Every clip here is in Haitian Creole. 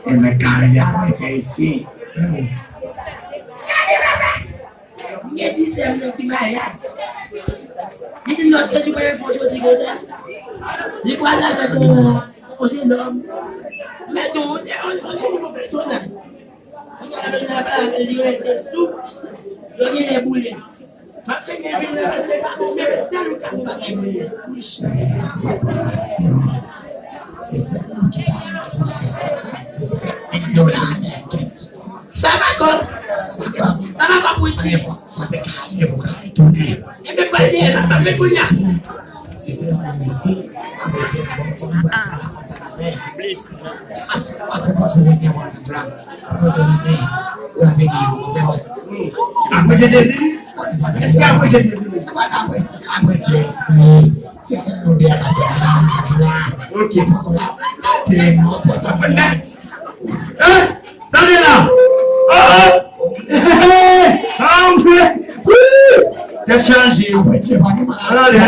E me caglia che sì. Niente sempre di mai. Di notte di quel posto di cosa. Di guarda che tu così no. Ma tu non persona. Non avere la parte di tu. Giochi le bulle. Ma che ne viene a se fa un messaggio che non è bulle. Sama kau puisi. Ini balik apa punya? Please. Aku masuk ini mau terang. Aku jadi ini. Lah ini tengok. Aku jadi ini. Aku jadi ini. Aku jadi dia ada. Okey. Tengok apa benda. Tadi lah. Quer chance? Dale.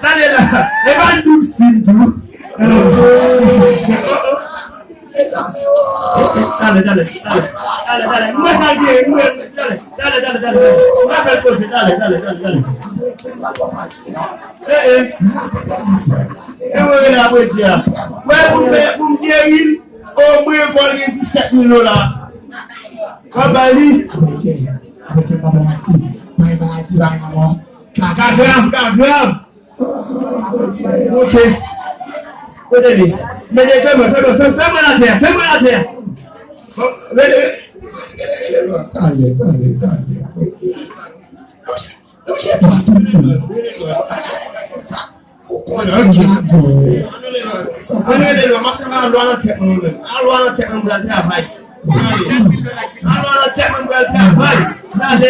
Dale lah. Lepas tu situ. Dale. Mas lagi. Dale. Apa kau sih? Dale. Ewe na boy dia. Pum dia il o mwe bol 17 millions là. Kabali. Kagram. OK. Allez. Mais fais-moi la terre. Allez.